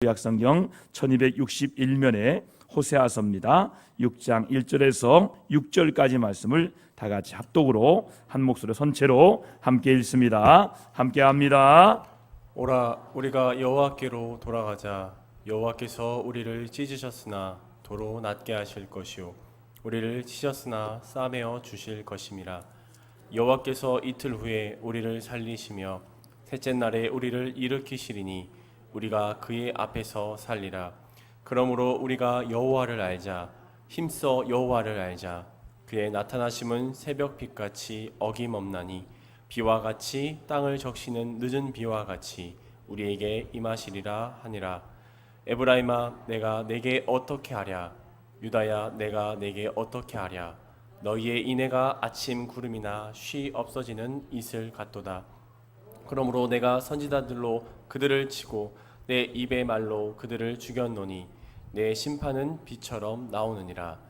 구약성경 1261면의 호세아서입니다. 6장 1절에서 6절까지 말씀을 다 같이 합독으로 한 목소리 선체로 함께 읽습니다. 함께 합니다. 오라, 우리가 여호와께로 돌아가자. 여호와께서 우리를 찢으셨으나 도로 낫게 하실 것이요 우리를 치셨으나 싸매어 주실 것임이라. 여호와께서 이틀 후에 우리를 살리시며 셋째 날에 우리를 일으키시리니 우리가 그의 앞에서 살리라. 그러므로 우리가 여호와를 알자. 힘써 여호와를 알자. 그의 나타나심은 새벽빛같이 어김없나니 비와 같이 땅을 적시는 늦은 비와 같이 우리에게 임하시리라 하니라. 에브라임아, 내가 내게 어떻게 하랴? 유다야, 내가 내게 어떻게 하랴? 너희의 인애가 아침 구름이나 쉬 없어지는 이슬 같도다. 그러므로 내가 선지자들로 그들을 치고 내 입의 말로 그들을 죽였노니 내 심판은 비처럼 나오느니라.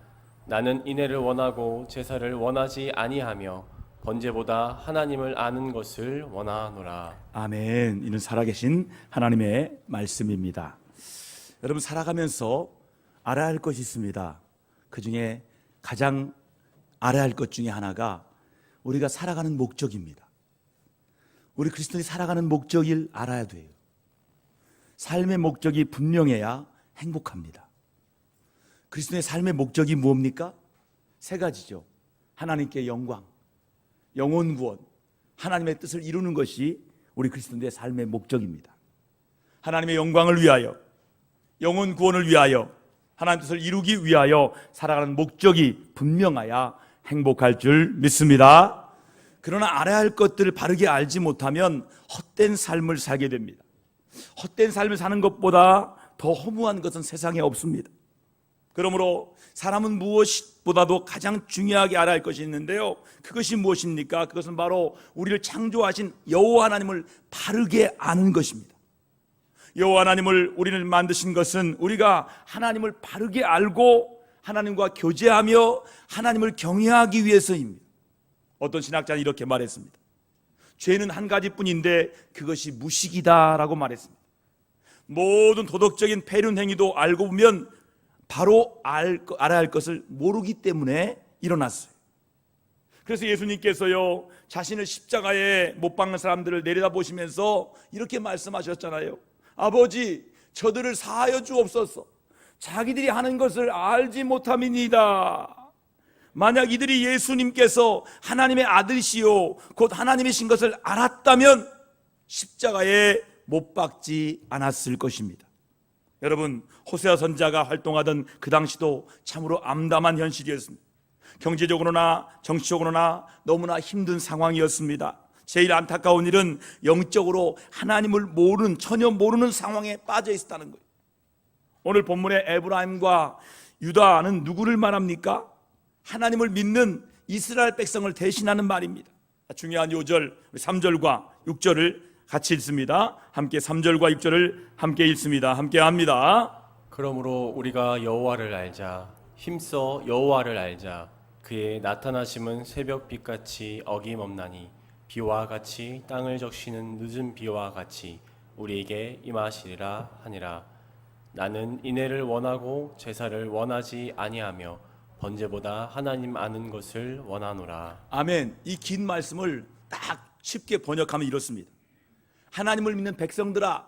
나는 인애를 원하고 제사를 원하지 아니하며 번제보다 하나님을 아는 것을 원하노라. 아멘. 이는 살아계신 하나님의 말씀입니다. 여러분, 살아가면서 알아야 할 것이 있습니다. 그 중에 가장 알아야 할 것 중에 하나가 우리가 살아가는 목적입니다. 우리 그리스도인이 살아가는 목적을 알아야 돼요. 삶의 목적이 분명해야 행복합니다. 그리스도의 삶의 목적이 무엇입니까? 세 가지죠. 하나님께 영광, 영혼 구원, 하나님의 뜻을 이루는 것이 우리 그리스도인의 삶의 목적입니다. 하나님의 영광을 위하여, 영혼 구원을 위하여, 하나님의 뜻을 이루기 위하여 살아가는 목적이 분명해야 행복할 줄 믿습니다. 그러나 알아야 할 것들을 바르게 알지 못하면 헛된 삶을 살게 됩니다. 헛된 삶을 사는 것보다 더 허무한 것은 세상에 없습니다. 그러므로 사람은 무엇보다도 가장 중요하게 알아야 할 것이 있는데요, 그것이 무엇입니까? 그것은 바로 우리를 창조하신 여호와 하나님을 바르게 아는 것입니다. 여호와 하나님을 우리를 만드신 것은 우리가 하나님을 바르게 알고 하나님과 교제하며 하나님을 경외하기 위해서입니다. 어떤 신학자는 이렇게 말했습니다. 죄는 한 가지뿐인데 그것이 무식이다라고 말했습니다. 모든 도덕적인 패륜 행위도 알고 보면 바로 알아야 할 것을 모르기 때문에 일어났어요. 그래서 예수님께서요, 자신을 십자가에 못 박는 사람들을 내려다보시면서 이렇게 말씀하셨잖아요. 아버지, 저들을 사하여 주옵소서. 자기들이 하는 것을 알지 못함이니이다. 만약 이들이 예수님께서 하나님의 아들이시요 곧 하나님이신 것을 알았다면 십자가에 못 박지 않았을 것입니다. 여러분, 호세아 선지자가 활동하던 그 당시도 참으로 암담한 현실이었습니다. 경제적으로나 정치적으로나 너무나 힘든 상황이었습니다. 제일 안타까운 일은 영적으로 하나님을 전혀 모르는 상황에 빠져 있었다는 거예요. 오늘 본문의 에브라임과 유다는 누구를 말합니까? 하나님을 믿는 이스라엘 백성을 대신하는 말입니다. 중요한 요절 3절과 6절을 같이 읽습니다. 함께 3절과 6절을 함께 읽습니다. 함께 합니다. 그러므로 우리가 여호와를 알자. 힘써 여호와를 알자. 그의 나타나심은 새벽빛같이 어김없나니 비와 같이 땅을 적시는 늦은 비와 같이 우리에게 임하시리라 하니라. 나는 인애를 원하고 제사를 원하지 아니하며 번제보다 하나님 아는 것을 원하노라. 아멘. 이 긴 말씀을 딱 쉽게 번역하면 이렇습니다. 하나님을 믿는 백성들아,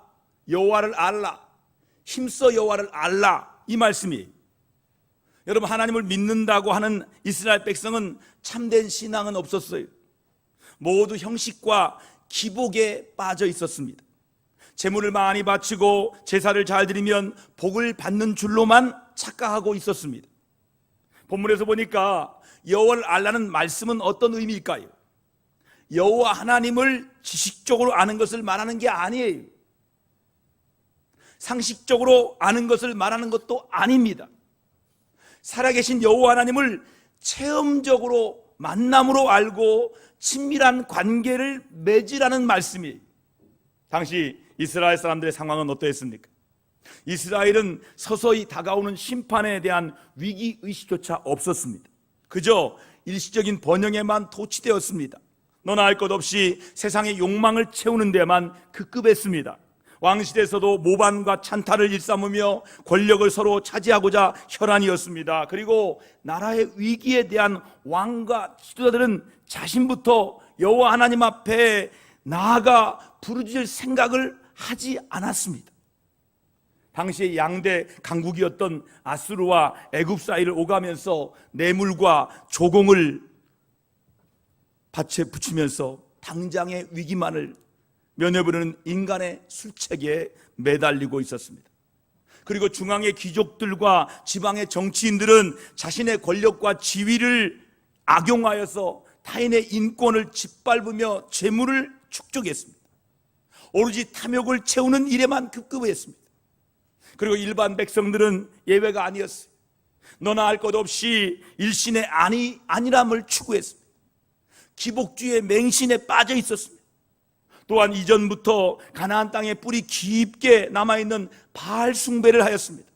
여호와를 알라. 힘써 여호와를 알라. 이 말씀이에요. 여러분, 하나님을 믿는다고 하는 이스라엘 백성은 참된 신앙은 없었어요. 모두 형식과 기복에 빠져 있었습니다. 제물을 많이 바치고 제사를 잘 드리면 복을 받는 줄로만 착각하고 있었습니다. 본문에서 보니까 여호와를 알라는 말씀은 어떤 의미일까요? 여호와 하나님을 지식적으로 아는 것을 말하는 게 아니에요. 상식적으로 아는 것을 말하는 것도 아닙니다. 살아계신 여호와 하나님을 체험적으로 만남으로 알고 친밀한 관계를 맺으라는 말씀이에요. 당시 이스라엘 사람들의 상황은 어떠했습니까? 이스라엘은 서서히 다가오는 심판에 대한 위기의식조차 없었습니다. 그저 일시적인 번영에만 도취되었습니다. 너나 할 것 없이 세상의 욕망을 채우는 데만 급급했습니다. 왕실에서도 모반과 찬탈을 일삼으며 권력을 서로 차지하고자 혈안이었습니다. 그리고 나라의 위기에 대한 왕과 지도자들은 자신부터 여호와 하나님 앞에 나아가 부르짖을 생각을 하지 않았습니다. 당시에 양대 강국이었던 아수르와 애굽 사이를 오가면서 뇌물과 조공을 밭에 붙이면서 당장의 위기만을 면해보려는 인간의 술책에 매달리고 있었습니다. 그리고 중앙의 귀족들과 지방의 정치인들은 자신의 권력과 지위를 악용하여서 타인의 인권을 짓밟으며 재물을 축적했습니다. 오로지 탐욕을 채우는 일에만 급급했습니다. 그리고 일반 백성들은 예외가 아니었어요. 너나 할 것 없이 일신의 안일함을 추구했습니다. 기복주의 맹신에 빠져 있었습니다. 또한 이전부터 가나안 땅에 뿌리 깊게 남아있는 바알 숭배를 하였습니다.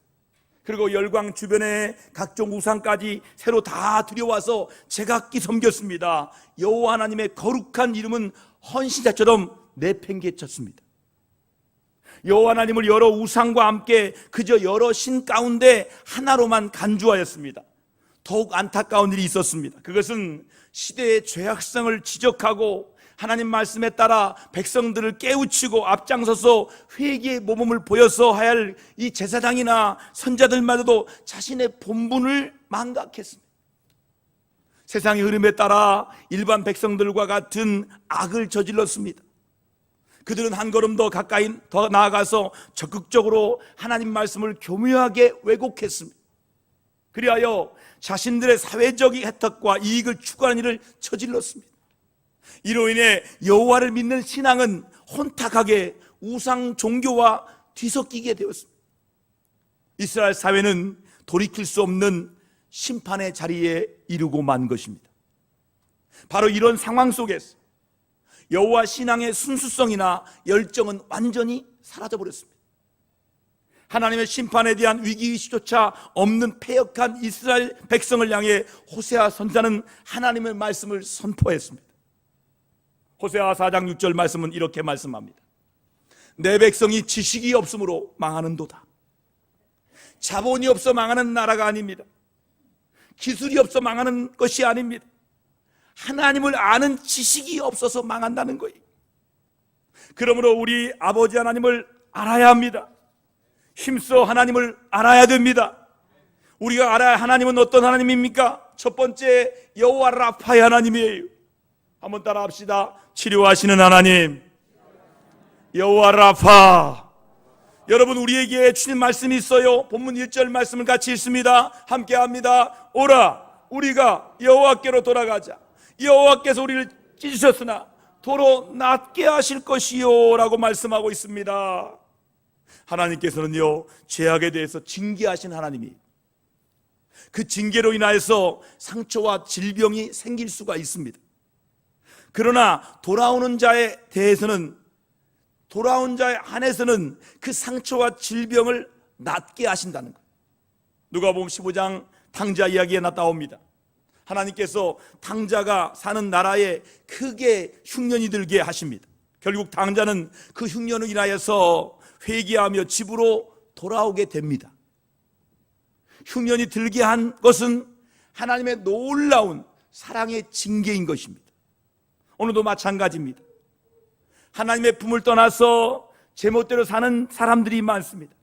그리고 열광 주변에 각종 우상까지 새로 다 들여와서 제각기 섬겼습니다. 여호와 하나님의 거룩한 이름은 헌신자처럼 내팽개쳤습니다. 여호와 하나님을 여러 우상과 함께 그저 여러 신 가운데 하나로만 간주하였습니다. 더욱 안타까운 일이 있었습니다. 그것은 시대의 죄악성을 지적하고 하나님 말씀에 따라 백성들을 깨우치고 앞장서서 회개의 모범을 보여서 해야 할 이 제사장이나 선자들마저도 자신의 본분을 망각했습니다. 세상의 흐름에 따라 일반 백성들과 같은 악을 저질렀습니다. 그들은 한 걸음 더 가까이 더 나아가서 적극적으로 하나님 말씀을 교묘하게 왜곡했습니다. 그리하여 자신들의 사회적인 혜택과 이익을 추구하는 일을 저질렀습니다. 이로 인해 여호와를 믿는 신앙은 혼탁하게 우상 종교와 뒤섞이게 되었습니다. 이스라엘 사회는 돌이킬 수 없는 심판의 자리에 이르고 만 것입니다. 바로 이런 상황 속에서 여호와 신앙의 순수성이나 열정은 완전히 사라져버렸습니다. 하나님의 심판에 대한 위기의식조차 없는 패역한 이스라엘 백성을 향해 호세아 선지자는 하나님의 말씀을 선포했습니다. 호세아 4장 6절 말씀은 이렇게 말씀합니다. 내 백성이 지식이 없으므로 망하는도다. 자본이 없어 망하는 나라가 아닙니다. 기술이 없어 망하는 것이 아닙니다. 하나님을 아는 지식이 없어서 망한다는 거예요. 그러므로 우리 아버지 하나님을 알아야 합니다. 힘써 하나님을 알아야 됩니다. 우리가 알아야 하나님은 어떤 하나님입니까? 첫 번째, 여호와 라파의 하나님이에요. 한번 따라 합시다. 치료하시는 하나님, 여호와 라파. 여러분, 우리에게 주신 말씀이 있어요. 본문 1절 말씀을 같이 읽습니다. 함께 합니다. 오라, 우리가 여호와께로 돌아가자. 여호와께서 우리를 찢으셨으나 도로 낫게 하실 것이요 라고 말씀하고 있습니다. 하나님께서는요, 죄악에 대해서 징계하신 하나님이, 그 징계로 인하여서 상처와 질병이 생길 수가 있습니다. 그러나 돌아오는 자에 대해서는, 돌아온 자에 한해서는 그 상처와 질병을 낫게 하신다는 거예요. 누가복음 15장 탕자 이야기에 나옵니다. 하나님께서 탕자가 사는 나라에 크게 흉년이 들게 하십니다. 결국 탕자는 그 흉년을 인하여서 회개하며 집으로 돌아오게 됩니다. 흉년이 들게 한 것은 하나님의 놀라운 사랑의 징계인 것입니다. 오늘도 마찬가지입니다. 하나님의 품을 떠나서 제멋대로 사는 사람들이 많습니다.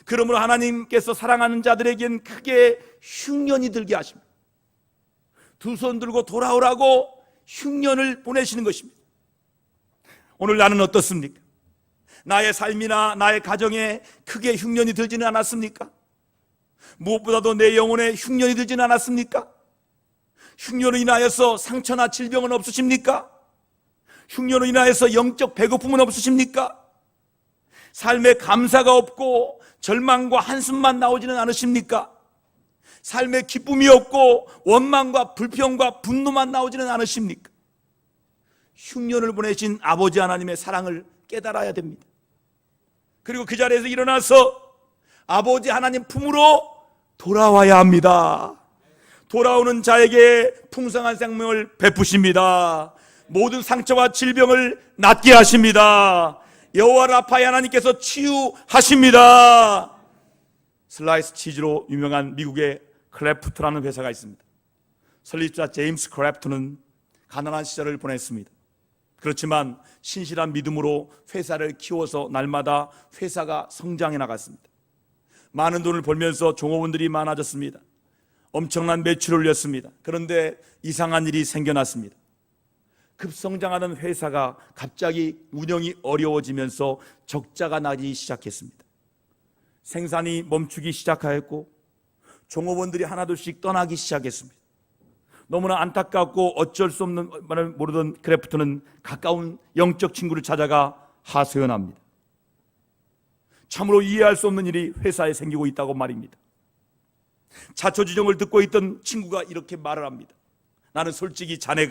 그러므로 하나님께서 사랑하는 자들에겐 크게 흉년이 들게 하십니다. 두 손 들고 돌아오라고 흉년을 보내시는 것입니다. 오늘 나는 어떻습니까? 나의 삶이나 나의 가정에 크게 흉년이 들지는 않았습니까? 무엇보다도 내 영혼에 흉년이 들지는 않았습니까? 흉년으로 인하여서 상처나 질병은 없으십니까? 흉년으로 인하여서 영적 배고픔은 없으십니까? 삶에 감사가 없고 절망과 한숨만 나오지는 않으십니까? 삶에 기쁨이 없고 원망과 불평과 분노만 나오지는 않으십니까? 흉년을 보내신 아버지 하나님의 사랑을 깨달아야 됩니다. 그리고 그 자리에서 일어나서 아버지 하나님 품으로 돌아와야 합니다. 돌아오는 자에게 풍성한 생명을 베푸십니다. 모든 상처와 질병을 낫게 하십니다. 여호와 라파의 하나님께서 치유하십니다. 슬라이스 치즈로 유명한 미국의 크래프트라는 회사가 있습니다. 설립자 제임스 크래프트는 가난한 시절을 보냈습니다. 그렇지만 신실한 믿음으로 회사를 키워서 날마다 회사가 성장해 나갔습니다. 많은 돈을 벌면서 종업원들이 많아졌습니다. 엄청난 매출을 올렸습니다. 그런데 이상한 일이 생겨났습니다. 급성장하던 회사가 갑자기 운영이 어려워지면서 적자가 나기 시작했습니다. 생산이 멈추기 시작하였고 종업원들이 하나둘씩 떠나기 시작했습니다. 너무나 안타깝고 어쩔 수 없는 말을 모르던 크래프트는 가까운 영적 친구를 찾아가 하소연합니다. 참으로 이해할 수 없는 일이 회사에 생기고 있다고 말입니다. 자초지종을 듣고 있던 친구가 이렇게 말을 합니다. 나는 솔직히 자네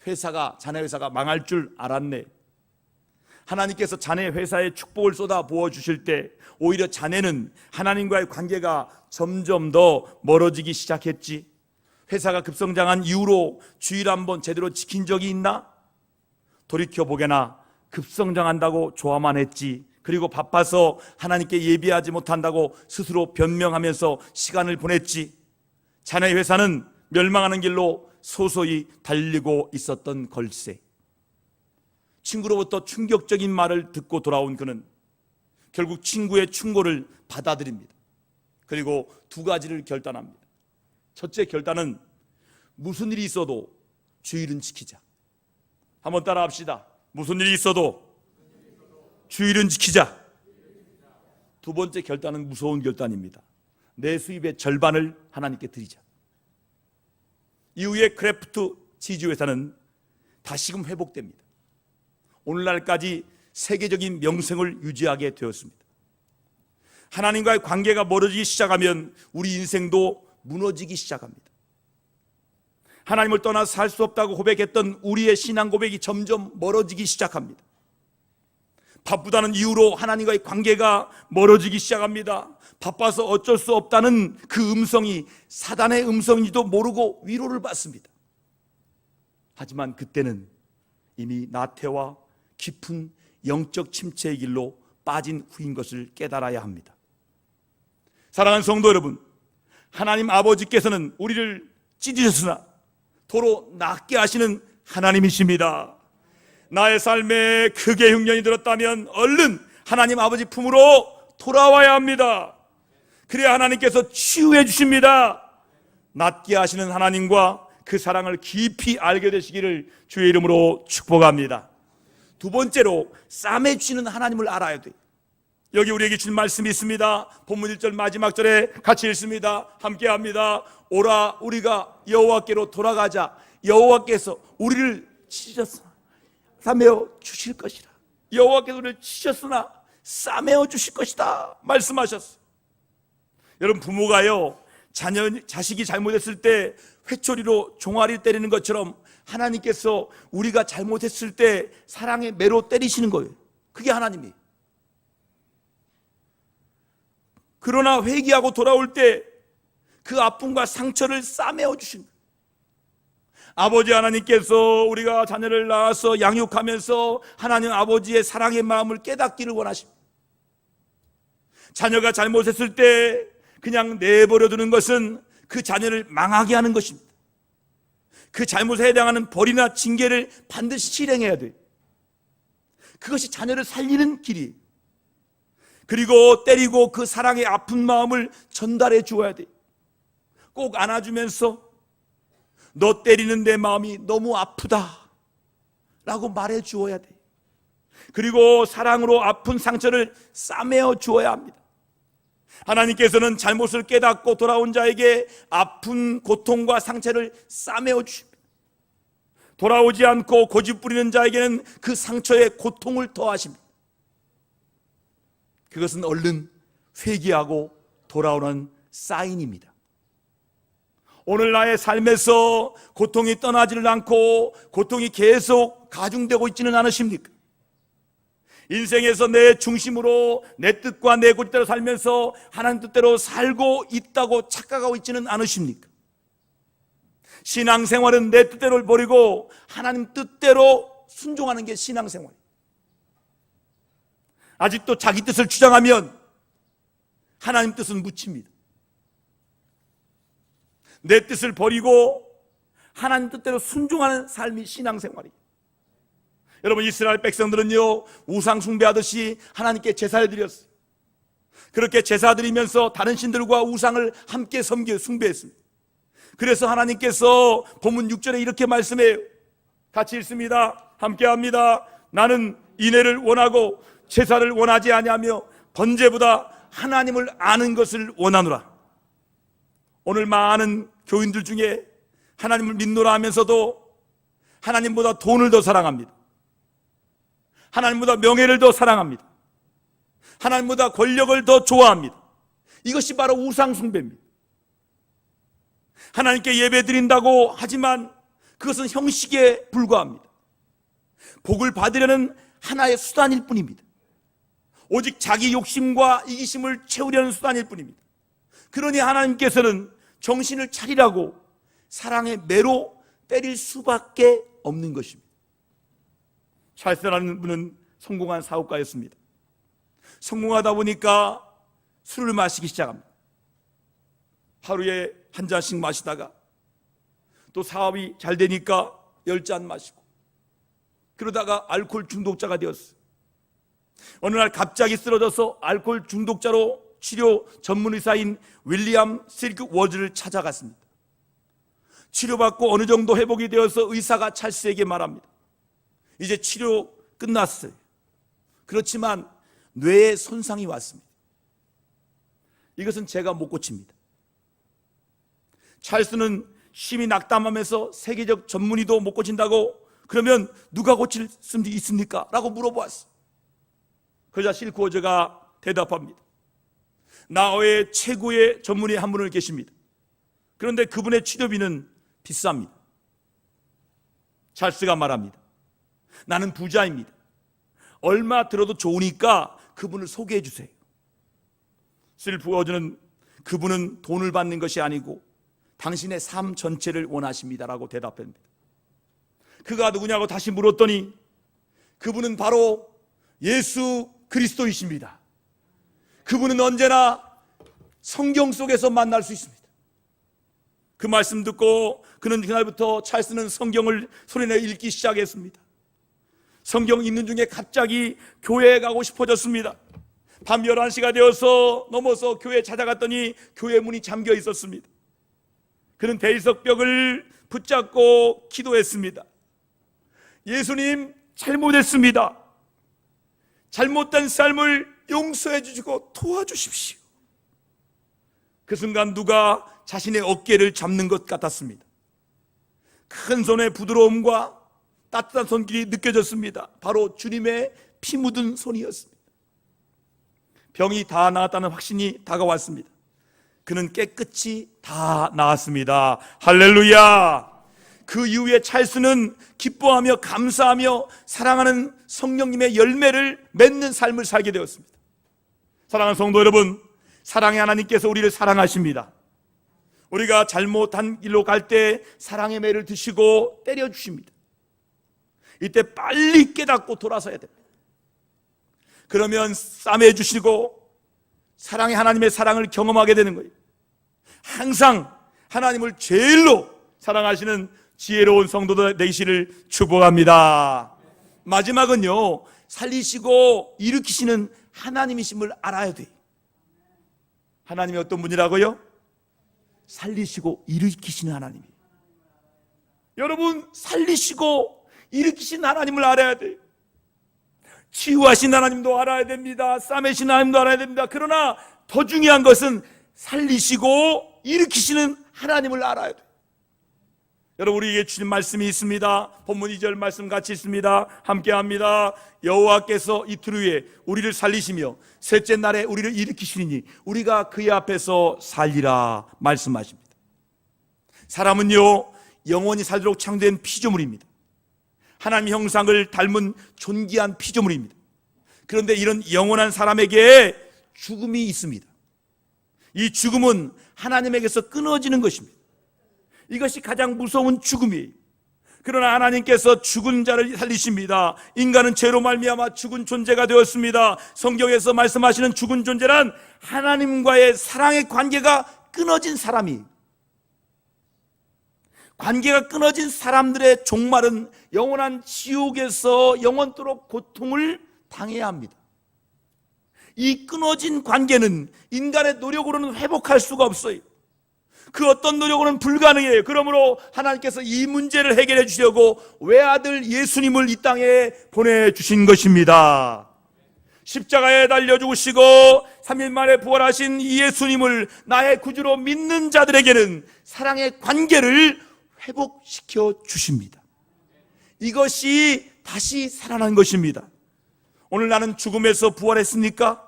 회사가 망할 줄 알았네. 하나님께서 자네 회사에 축복을 쏟아 부어 주실 때 오히려 자네는 하나님과의 관계가 점점 더 멀어지기 시작했지. 회사가 급성장한 이후로 주일 한번 제대로 지킨 적이 있나? 돌이켜보게나 급성장한다고 좋아만 했지. 그리고 바빠서 하나님께 예비하지 못한다고 스스로 변명하면서 시간을 보냈지. 자네 회사는 멸망하는 길로 소소히 달리고 있었던 걸세. 친구로부터 충격적인 말을 듣고 돌아온 그는 결국 친구의 충고를 받아들입니다. 그리고 두 가지를 결단합니다. 첫째 결단은 무슨 일이 있어도 주일은 지키자. 한번 따라 합시다. 무슨 일이 있어도 주일은 지키자. 두 번째 결단은 무서운 결단입니다. 내 수입의 절반을 하나님께 드리자. 이후에 크래프트 치즈 회사는 다시금 회복됩니다. 오늘날까지 세계적인 명성을 유지하게 되었습니다. 하나님과의 관계가 멀어지기 시작하면 우리 인생도 무너지기 시작합니다. 하나님을 떠나 살 수 없다고 고백했던 우리의 신앙 고백이 점점 멀어지기 시작합니다. 바쁘다는 이유로 하나님과의 관계가 멀어지기 시작합니다. 바빠서 어쩔 수 없다는 그 음성이 사단의 음성인지도 모르고 위로를 받습니다. 하지만 그때는 이미 나태와 깊은 영적 침체의 길로 빠진 후인 것을 깨달아야 합니다. 사랑하는 성도 여러분, 하나님 아버지께서는 우리를 찢으셨으나 도로 낫게 하시는 하나님이십니다. 나의 삶에 크게 흉년이 들었다면 얼른 하나님 아버지 품으로 돌아와야 합니다. 그래야 하나님께서 치유해 주십니다. 낫게 하시는 하나님과 그 사랑을 깊이 알게 되시기를 주의 이름으로 축복합니다. 두 번째로 싸매 주시는 하나님을 알아야 돼요. 여기 우리에게 주신 말씀이 있습니다. 본문 1절 마지막 절에 같이 읽습니다. 함께 합니다. 오라 우리가 여호와께로 돌아가자. 여호와께서 우리를 치셨으나 싸매어 주실 것이라. 여호와께서 우리를 치셨으나 싸매어 주실 것이다 말씀하셨어요. 여러분, 부모가요 자식이 잘못했을 때 회초리로 종아리를 때리는 것처럼 하나님께서 우리가 잘못했을 때 사랑의 매로 때리시는 거예요. 그게 하나님이에요. 그러나 회개하고 돌아올 때 그 아픔과 상처를 싸매어 주신 거예요. 아버지 하나님께서 우리가 자녀를 낳아서 양육하면서 하나님 아버지의 사랑의 마음을 깨닫기를 원하십니다. 자녀가 잘못했을 때 그냥 내버려 두는 것은 그 자녀를 망하게 하는 것입니다. 그 잘못에 해당하는 벌이나 징계를 반드시 실행해야 돼요. 그것이 자녀를 살리는 길이에요. 그리고 때리고 그 사랑의 아픈 마음을 전달해 주어야 돼요. 꼭 안아주면서 너 때리는 내 마음이 너무 아프다 라고 말해 주어야 돼요. 그리고 사랑으로 아픈 상처를 싸매어 주어야 합니다. 하나님께서는 잘못을 깨닫고 돌아온 자에게 아픈 고통과 상처를 싸매어 주십니다. 돌아오지 않고 고집 부리는 자에게는 그 상처에 고통을 더하십니다. 그것은 얼른 회개하고 돌아오는 사인입니다. 오늘 나의 삶에서 고통이 떠나지를 않고 고통이 계속 가중되고 있지는 않으십니까? 인생에서 내 중심으로 내 뜻과 내 고집대로 살면서 하나님 뜻대로 살고 있다고 착각하고 있지는 않으십니까? 신앙생활은 내 뜻대로 버리고 하나님 뜻대로 순종하는 게 신앙생활이에요. 아직도 자기 뜻을 주장하면 하나님 뜻은 묻힙니다. 내 뜻을 버리고 하나님 뜻대로 순종하는 삶이 신앙생활이에요. 여러분, 이스라엘 백성들은요, 우상 숭배하듯이 하나님께 제사를 드렸어요. 그렇게 제사 드리면서 다른 신들과 우상을 함께 숭배했습니다. 그래서 하나님께서 본문 6절에 이렇게 말씀해요. 같이 읽습니다. 함께 합니다. 나는 인애를 원하고 제사를 원하지 아니하며 번제보다 하나님을 아는 것을 원하노라. 오늘 많은 교인들 중에 하나님을 믿노라 하면서도 하나님보다 돈을 더 사랑합니다. 하나님보다 명예를 더 사랑합니다. 하나님보다 권력을 더 좋아합니다. 이것이 바로 우상 숭배입니다. 하나님께 예배 드린다고 하지만 그것은 형식에 불과합니다. 복을 받으려는 하나의 수단일 뿐입니다. 오직 자기 욕심과 이기심을 채우려는 수단일 뿐입니다. 그러니 하나님께서는 정신을 차리라고 사랑의 매로 때릴 수밖에 없는 것입니다. 찰스라는 분은 성공한 사업가였습니다. 성공하다 보니까 술을 마시기 시작합니다. 하루에 한 잔씩 마시다가 또 사업이 잘 되니까 10잔 마시고, 그러다가 알코올 중독자가 되었어요. 어느 날 갑자기 쓰러져서 알코올 중독자로 치료 전문 의사인 윌리엄 실크 워즈를 찾아갔습니다. 치료받고 어느 정도 회복이 되어서 의사가 찰스에게 말합니다. 이제 치료 끝났어요. 그렇지만 뇌에 손상이 왔습니다. 이것은 제가 못 고칩니다. 찰스는 심히 낙담하면서 세계적 전문의도 못 고친다고, 그러면 누가 고칠 수 있습니까? 라고 물어보았어요. 그러자 실크 워즈가 대답합니다. 나 외에 최고의 전문의 한 분을 계십니다. 그런데 그분의 치료비는 비쌉니다. 찰스가 말합니다. 나는 부자입니다. 얼마 들어도 좋으니까 그분을 소개해 주세요. 실크 워즈는 그분은 돈을 받는 것이 아니고 당신의 삶 전체를 원하십니다라고 대답합니다. 그가 누구냐고 다시 물었더니 그분은 바로 예수 그리스도이십니다. 그분은 언제나 성경 속에서 만날 수 있습니다. 그 말씀 듣고 그는 그날부터 찰스는 성경을 소리내 읽기 시작했습니다. 성경 읽는 중에 갑자기 교회에 가고 싶어졌습니다. 밤 11시가 되어서 넘어서 교회에 찾아갔더니 교회 문이 잠겨 있었습니다. 그는 대리석벽을 붙잡고 기도했습니다. 예수님, 잘못했습니다. 잘못된 삶을 용서해 주시고 도와주십시오. 그 순간 누가 자신의 어깨를 잡는 것 같았습니다. 큰 손의 부드러움과 따뜻한 손길이 느껴졌습니다. 바로 주님의 피 묻은 손이었습니다. 병이 다 나았다는 확신이 다가왔습니다. 그는 깨끗이 다 나았습니다. 할렐루야. 그 이후에 찰스는 기뻐하며 감사하며 사랑하는 성령님의 열매를 맺는 삶을 살게 되었습니다. 사랑하는 성도 여러분, 사랑의 하나님께서 우리를 사랑하십니다. 우리가 잘못한 길로 갈 때 사랑의 매를 드시고 때려주십니다. 이때 빨리 깨닫고 돌아서야 됩니다. 그러면 싸매 주시고 사랑의 하나님의 사랑을 경험하게 되는 거예요. 항상 하나님을 제일로 사랑하시는 지혜로운 성도들 되시를 축복합니다. 마지막은요, 살리시고 일으키시는 하나님이심을 알아야 돼요. 하나님이 어떤 분이라고요? 살리시고 일으키시는 하나님이에요. 여러분, 살리시고 일으키신 하나님을 알아야 돼요. 치유하신 하나님도 알아야 됩니다. 싸매신 하나님도 알아야 됩니다. 그러나 더 중요한 것은 살리시고 일으키시는 하나님을 알아야 돼요. 여러분, 우리에게 주신 말씀이 있습니다. 본문 2절 말씀 같이 있습니다. 함께합니다. 여호와께서 이틀 후에 우리를 살리시며 셋째 날에 우리를 일으키시니 우리가 그의 앞에서 살리라 말씀하십니다. 사람은요, 영원히 살도록 창조된 피조물입니다. 하나님 형상을 닮은 존귀한 피조물입니다. 그런데 이런 영원한 사람에게 죽음이 있습니다. 이 죽음은 하나님에게서 끊어지는 것입니다. 이것이 가장 무서운 죽음이에요. 그러나 하나님께서 죽은 자를 살리십니다. 인간은 죄로 말미암아 죽은 존재가 되었습니다. 성경에서 말씀하시는 죽은 존재란 하나님과의 사랑의 관계가 끊어진 사람이, 관계가 끊어진 사람들의 종말은 영원한 지옥에서 영원토록 고통을 당해야 합니다. 이 끊어진 관계는 인간의 노력으로는 회복할 수가 없어요. 그 어떤 노력으로는 불가능해요. 그러므로 하나님께서 이 문제를 해결해 주시려고 외아들 예수님을 이 땅에 보내주신 것입니다. 십자가에 달려 죽으시고 3일 만에 부활하신 이 예수님을 나의 구주로 믿는 자들에게는 사랑의 관계를 회복시켜 주십니다. 이것이 다시 살아난 것입니다. 오늘 나는 죽음에서 부활했습니까?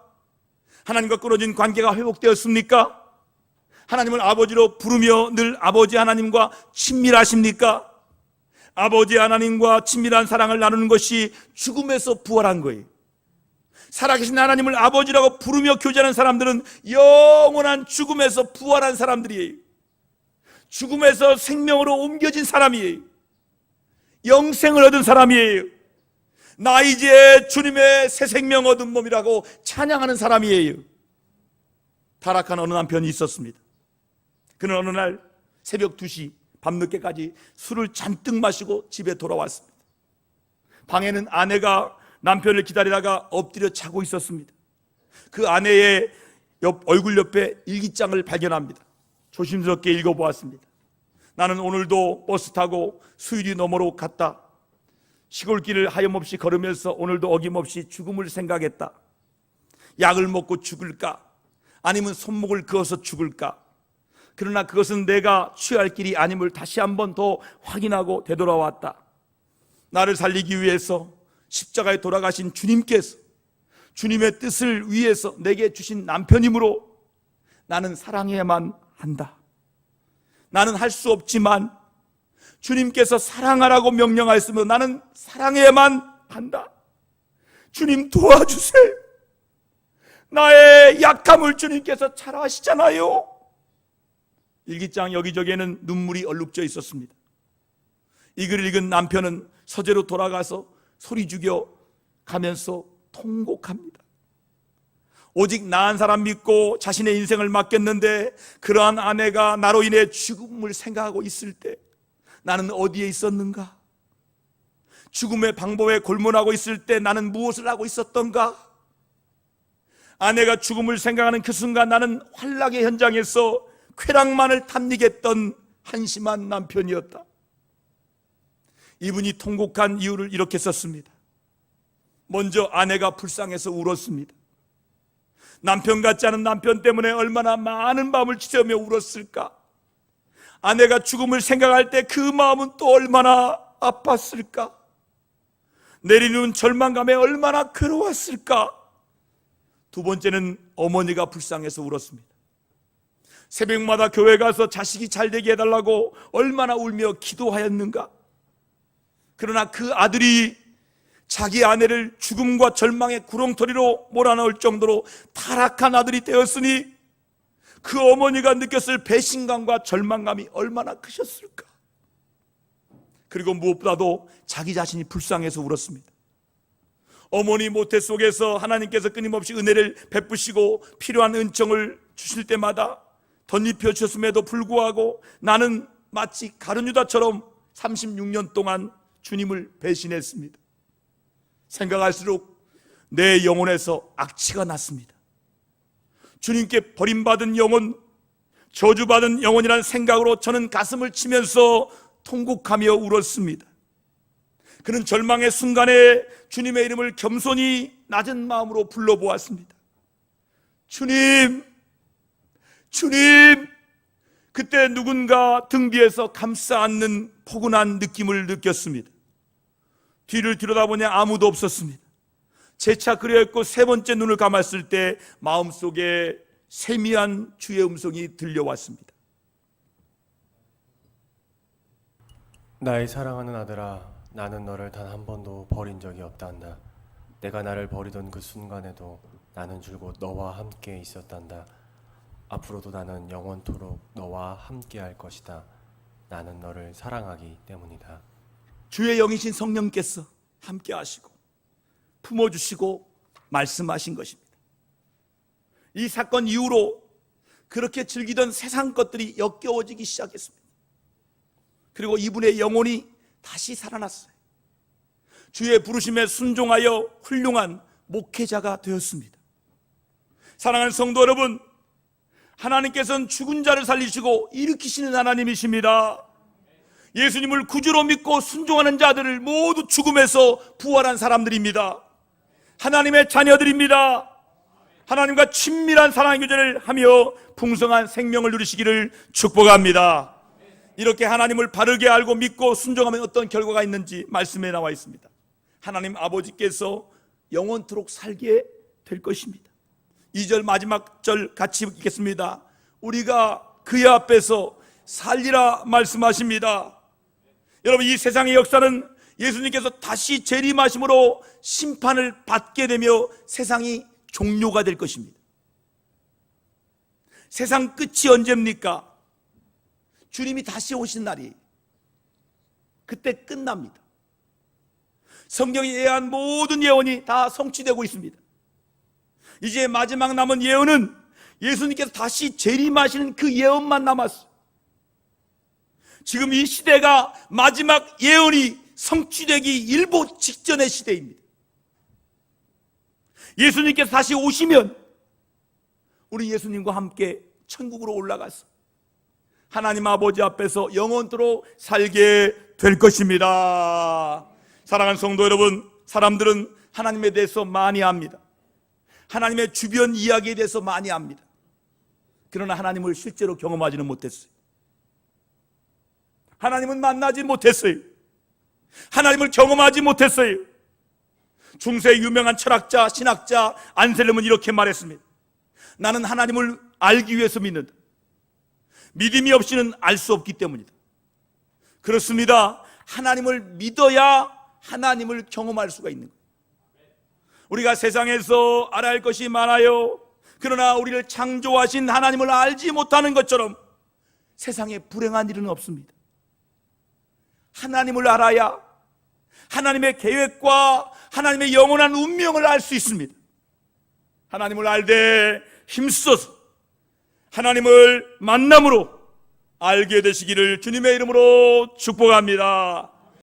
하나님과 끊어진 관계가 회복되었습니까? 하나님을 아버지로 부르며 늘 아버지 하나님과 친밀하십니까? 아버지 하나님과 친밀한 사랑을 나누는 것이 죽음에서 부활한 거예요. 살아계신 하나님을 아버지라고 부르며 교제하는 사람들은 영원한 죽음에서 부활한 사람들이에요. 죽음에서 생명으로 옮겨진 사람이에요. 영생을 얻은 사람이에요. 나 이제 주님의 새 생명 얻은 몸이라고 찬양하는 사람이에요. 타락한 어느 남편이 있었습니다. 그는 어느 날 새벽 2시 밤늦게까지 술을 잔뜩 마시고 집에 돌아왔습니다. 방에는 아내가 남편을 기다리다가 엎드려 자고 있었습니다. 그 아내의 얼굴 옆에 일기장을 발견합니다. 조심스럽게 읽어보았습니다. 나는 오늘도 버스 타고 수유리 너머로 갔다. 시골길을 하염없이 걸으면서 오늘도 어김없이 죽음을 생각했다. 약을 먹고 죽을까? 아니면 손목을 그어서 죽을까? 그러나 그것은 내가 취할 길이 아님을 다시 한 번 더 확인하고 되돌아왔다. 나를 살리기 위해서 십자가에 돌아가신 주님께서 주님의 뜻을 위해서 내게 주신 남편이므로 나는 사랑해야만 한다. 나는 할 수 없지만 주님께서 사랑하라고 명령하였으며 나는 사랑해야만 한다. 주님 도와주세요. 나의 약함을 주님께서 잘 아시잖아요. 일기장 여기저기에는 눈물이 얼룩져 있었습니다. 이 글을 읽은 남편은 서재로 돌아가서 소리 죽여 가면서 통곡합니다. 오직 나 한 사람 믿고 자신의 인생을 맡겼는데 그러한 아내가 나로 인해 죽음을 생각하고 있을 때 나는 어디에 있었는가? 죽음의 방법에 골몰하고 있을 때 나는 무엇을 하고 있었던가? 아내가 죽음을 생각하는 그 순간 나는 환락의 현장에서 쾌락만을 탐닉했던 한심한 남편이었다. 이분이 통곡한 이유를 이렇게 썼습니다. 먼저 아내가 불쌍해서 울었습니다. 남편 같지 않은 남편 때문에 얼마나 많은 밤을 지새우며 울었을까? 아내가 죽음을 생각할 때 그 마음은 또 얼마나 아팠을까? 내리는 절망감에 얼마나 괴로웠을까? 두 번째는 어머니가 불쌍해서 울었습니다. 새벽마다 교회 가서 자식이 잘 되게 해달라고 얼마나 울며 기도하였는가? 그러나 그 아들이 자기 아내를 죽음과 절망의 구렁텅이로 몰아넣을 정도로 타락한 아들이 되었으니 그 어머니가 느꼈을 배신감과 절망감이 얼마나 크셨을까? 그리고 무엇보다도 자기 자신이 불쌍해서 울었습니다. 어머니 모태 속에서 하나님께서 끊임없이 은혜를 베푸시고 필요한 은총을 주실 때마다 덧입혀 주셨음에도 불구하고 나는 마치 가룟유다처럼 36년 동안 주님을 배신했습니다. 생각할수록 내 영혼에서 악취가 났습니다. 주님께 버림받은 영혼, 저주받은 영혼이라는 생각으로 저는 가슴을 치면서 통곡하며 울었습니다. 그는 절망의 순간에 주님의 이름을 겸손히 낮은 마음으로 불러보았습니다. 주님, 주님. 그때 누군가 등 뒤에서 감싸 안는 포근한 느낌을 느꼈습니다. 뒤를 들여다보니 아무도 없었습니다. 재차 그리했고 세 번째 눈을 감았을 때 마음속에 세미한 주의 음성이 들려왔습니다. 나의 사랑하는 아들아, 나는 너를 단 한 번도 버린 적이 없단다. 내가 나를 버리던 그 순간에도 나는 줄곧 너와 함께 있었단다. 앞으로도 나는 영원토록 너와 함께 할 것이다. 나는 너를 사랑하기 때문이다. 주의 영이신 성령께서 함께 하시고 품어주시고 말씀하신 것입니다. 이 사건 이후로 그렇게 즐기던 세상 것들이 역겨워지기 시작했습니다. 그리고 이분의 영혼이 다시 살아났어요. 주의 부르심에 순종하여 훌륭한 목회자가 되었습니다. 사랑하는 성도 여러분, 하나님께서는 죽은 자를 살리시고 일으키시는 하나님이십니다. 예수님을 구주로 믿고 순종하는 자들을 모두 죽음에서 부활한 사람들입니다. 하나님의 자녀들입니다. 하나님과 친밀한 사랑의 교제를 하며 풍성한 생명을 누리시기를 축복합니다. 이렇게 하나님을 바르게 알고 믿고 순종하면 어떤 결과가 있는지 말씀에 나와 있습니다. 하나님 아버지께서 영원토록 살게 될 것입니다. 2절 마지막 절 같이 읽겠습니다. 우리가 그의 앞에서 살리라 말씀하십니다. 여러분, 이 세상의 역사는 예수님께서 다시 재림하심으로 심판을 받게 되며 세상이 종료가 될 것입니다. 세상 끝이 언제입니까? 주님이 다시 오신 날이 그때 끝납니다. 성경이 예언한 모든 예언이 다 성취되고 있습니다. 이제 마지막 남은 예언은 예수님께서 다시 재림하시는 그 예언만 남았어요. 지금 이 시대가 마지막 예언이 성취되기 일보 직전의 시대입니다. 예수님께서 다시 오시면 우리 예수님과 함께 천국으로 올라가서 하나님 아버지 앞에서 영원토록 살게 될 것입니다. 사랑하는 성도 여러분, 사람들은 하나님에 대해서 많이 압니다. 하나님의 주변 이야기에 대해서 많이 압니다. 그러나 하나님을 실제로 경험하지는 못했어요. 하나님은 만나지 못했어요. 하나님을 경험하지 못했어요. 중세 유명한 철학자, 신학자 안셀름은 이렇게 말했습니다. 나는 하나님을 알기 위해서 믿는다. 믿음이 없이는 알 수 없기 때문이다. 그렇습니다. 하나님을 믿어야 하나님을 경험할 수가 있는 거예요. 우리가 세상에서 알아야 할 것이 많아요. 그러나 우리를 창조하신 하나님을 알지 못하는 것처럼 세상에 불행한 일은 없습니다. 하나님을 알아야 하나님의 계획과 하나님의 영원한 운명을 알 수 있습니다. 하나님을 알되 힘써서 하나님을 만남으로 알게 되시기를 주님의 이름으로 축복합니다.